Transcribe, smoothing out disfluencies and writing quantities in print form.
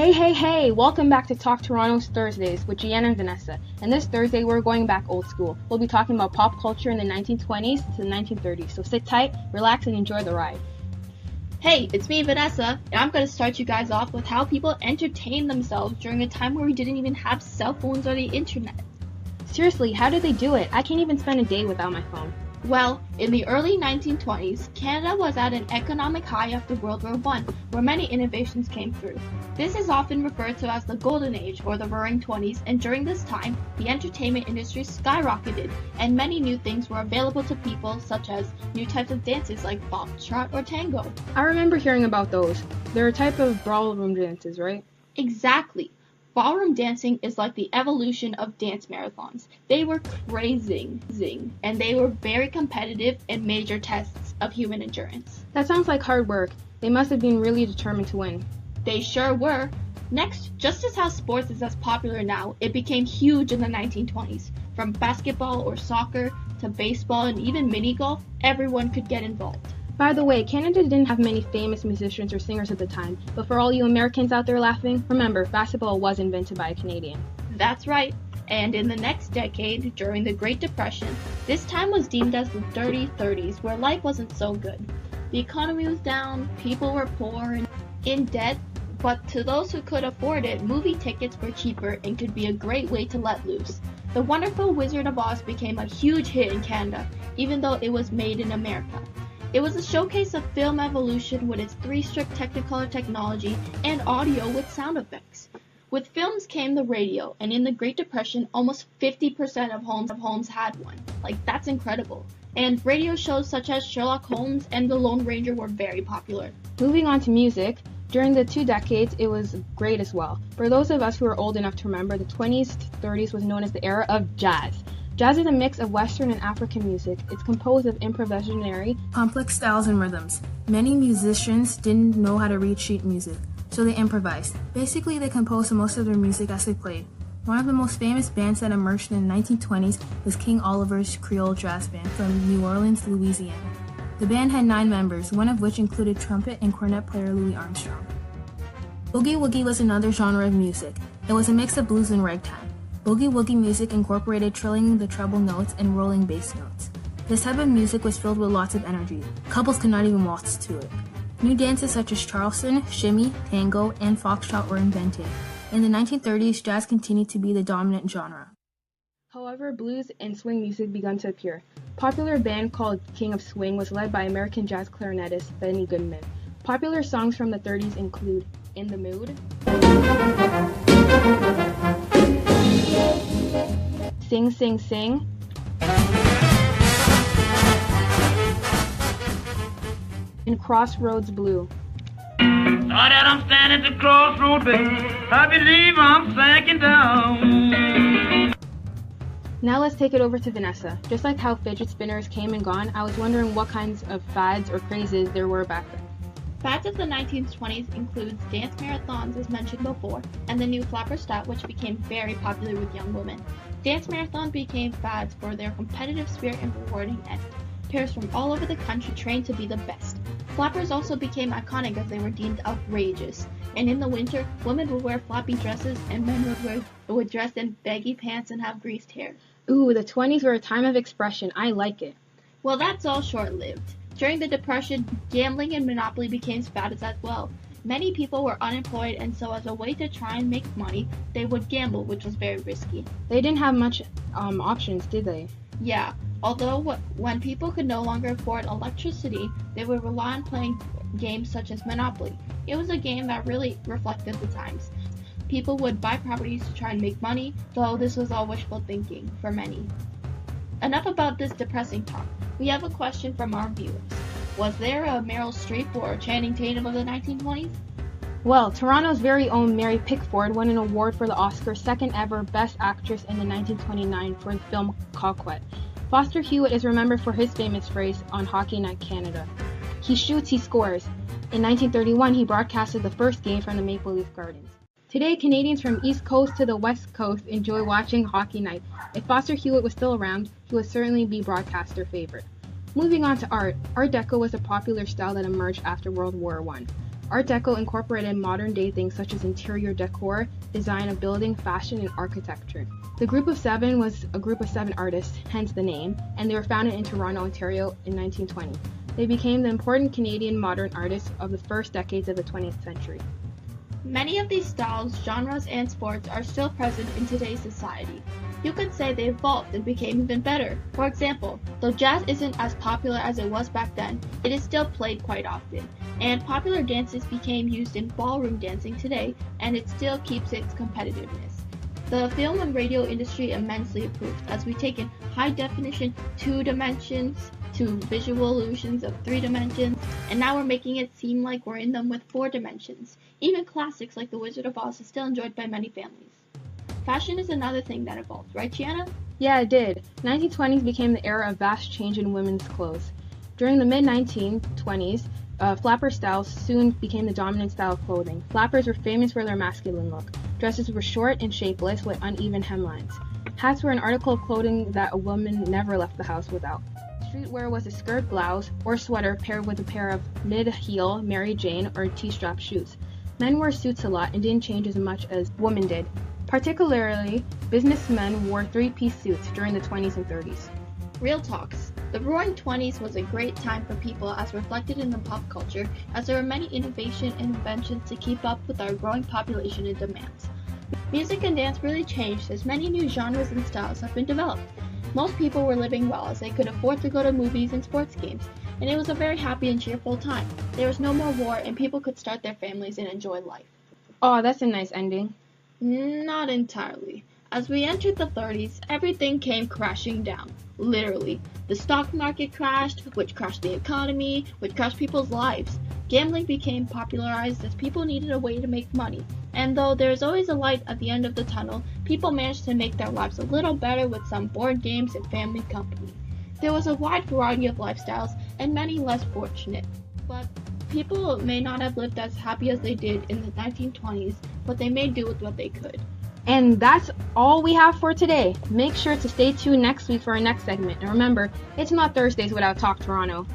Hey! Welcome back to Talk Toronto's Thursdays with Gianna and Vanessa. And this Thursday, we're going back old school. We'll be talking about pop culture in the 1920s to the 1930s. So sit tight, relax, and enjoy the ride. Hey, it's me, Vanessa, and I'm going to start you guys off with how people entertained themselves during a time where we didn't even have cell phones or the internet. Seriously, how did they do it? I can't even spend a day without my phone. Well, in the early 1920s, Canada was at an economic high after World War I, where many innovations came through. This is often referred to as the Golden Age or the Roaring Twenties, and during this time, the entertainment industry skyrocketed, and many new things were available to people, such as new types of dances like foxtrot or tango. I remember hearing about those. They're a type of ballroom dances, right? Exactly. Ballroom dancing is like the evolution of dance marathons. They were crazy, and they were very competitive and major tests of human endurance. That sounds like hard work. They must have been really determined to win. They sure were. Next, just as how sports is as popular now, it became huge in the 1920s. From basketball or soccer to baseball and even mini golf, everyone could get involved. By the way, Canada didn't have many famous musicians or singers at the time, but for all you Americans out there laughing, remember, basketball was invented by a Canadian. That's right. And in the next decade, during the Great Depression, this time was deemed as the dirty 30s, where life wasn't so good. The economy was down, people were poor and in debt, but to those who could afford it, movie tickets were cheaper and could be a great way to let loose. The Wonderful Wizard of Oz became a huge hit in Canada, even though it was made in America. It was a showcase of film evolution with its 3-strip Technicolor technology and audio with sound effects. With films came the radio, and in the Great Depression, almost 50% of homes had one. That's incredible. And radio shows such as Sherlock Holmes and The Lone Ranger were very popular. Moving on to music, during the 2 decades, it was great as well. For those of us who are old enough to remember, the 20s to 30s was known as the era of jazz. Jazz is a mix of Western and African music. It's composed of improvisationary, complex styles and rhythms. Many musicians didn't know how to read sheet music, so they improvised. Basically, they composed most of their music as they played. One of the most famous bands that emerged in the 1920s was King Oliver's Creole Jazz Band from New Orleans, Louisiana. The band had 9 members, one of which included trumpet and cornet player Louis Armstrong. Boogie Woogie was another genre of music. It was a mix of blues and ragtime. Boogie Woogie music incorporated trilling the treble notes and rolling bass notes. This type of music was filled with lots of energy. Couples could not even waltz to it. New dances such as Charleston, shimmy, tango, and foxtrot were invented. In the 1930s, jazz continued to be the dominant genre. However, blues and swing music began to appear. A popular band called King of Swing was led by American jazz clarinetist Benny Goodman. Popular songs from the 30s include In the Mood, Sing, Sing, Sing, and Crossroads Blue. Now that I'm standing at the crossroad, baby, I believe I'm sinking down. Now let's take it over to Vanessa. Just like how fidget spinners came and gone, I was wondering what kinds of fads or crazes there were back then. Fads of the 1920s includes dance marathons, as mentioned before, and the new flapper style, which became very popular with young women. Dance marathons became fads for their competitive spirit and rewarding end. Pairs from all over the country trained to be the best. Flappers also became iconic as they were deemed outrageous. And in the winter, women would wear floppy dresses and men would dress in baggy pants and have greased hair. Ooh, the 20s were a time of expression. I like it. Well, that's all short-lived. During the Depression, gambling and Monopoly became fads as well. Many people were unemployed, and so as a way to try and make money, they would gamble, which was very risky. They didn't have much options, did they? Yeah, although when people could no longer afford electricity, they would rely on playing games such as Monopoly. It was a game that really reflected the times. People would buy properties to try and make money, though this was all wishful thinking for many. Enough about this depressing talk. We have a question from our viewers. Was there a Meryl Streep or Channing Tatum of the 1920s? Well, Toronto's very own Mary Pickford won an award for the Oscar's second ever Best Actress in the 1929 for the film Coquette. Foster Hewitt is remembered for his famous phrase on Hockey Night Canada. He shoots, he scores. In 1931, he broadcasted the first game from the Maple Leaf Gardens. Today, Canadians from East Coast to the West Coast enjoy watching Hockey Night. If Foster Hewitt was still around, he would certainly be broadcaster favorite. Moving on to art, Art Deco was a popular style that emerged after World War I. Art Deco incorporated modern-day things such as interior decor, design of building, fashion, and architecture. The Group of Seven was a group of 7 artists, hence the name, and they were founded in Toronto, Ontario in 1920. They became the important Canadian modern artists of the first decades of the 20th century. Many of these styles, genres, and sports are still present in today's society. You could say they evolved and became even better. For example, though jazz isn't as popular as it was back then, it is still played quite often, and popular dances became used in ballroom dancing today, and it still keeps its competitiveness. The film and radio industry immensely improved as we take in high definition 2 dimensions to visual illusions of 3 dimensions, and now we're making it seem like we're in them with 4 dimensions. Even classics like The Wizard of Oz is still enjoyed by many families. Fashion is another thing that evolved, right, Gianna? Yeah, it did. 1920s became the era of vast change in women's clothes. During the mid-1920s, flapper styles soon became the dominant style of clothing. Flappers were famous for their masculine look. Dresses were short and shapeless with uneven hemlines. Hats were an article of clothing that a woman never left the house without. Streetwear was a skirt, blouse, or sweater paired with a pair of mid-heel Mary Jane or T-strap shoes. Men wore suits a lot and didn't change as much as women did. Particularly, businessmen wore 3-piece suits during the 20s and 30s. Real talks. The Roaring Twenties was a great time for people as reflected in the pop culture, as there were many innovation and inventions to keep up with our growing population and demands. Music and dance really changed as many new genres and styles have been developed. Most people were living well as they could afford to go to movies and sports games, and it was a very happy and cheerful time. There was no more war and people could start their families and enjoy life. Oh, that's a nice ending. Not entirely. As we entered the 30s, everything came crashing down. Literally. The stock market crashed, which crashed the economy, which crashed people's lives. Gambling became popularized as people needed a way to make money. And though there is always a light at the end of the tunnel, people managed to make their lives a little better with some board games and family company. There was a wide variety of lifestyles, and many less fortunate. But people may not have lived as happy as they did in the 1920s, but they made do with what they could. And that's all we have for today. Make sure to stay tuned next week for our next segment. And remember, it's not Thursdays without Talk Toronto.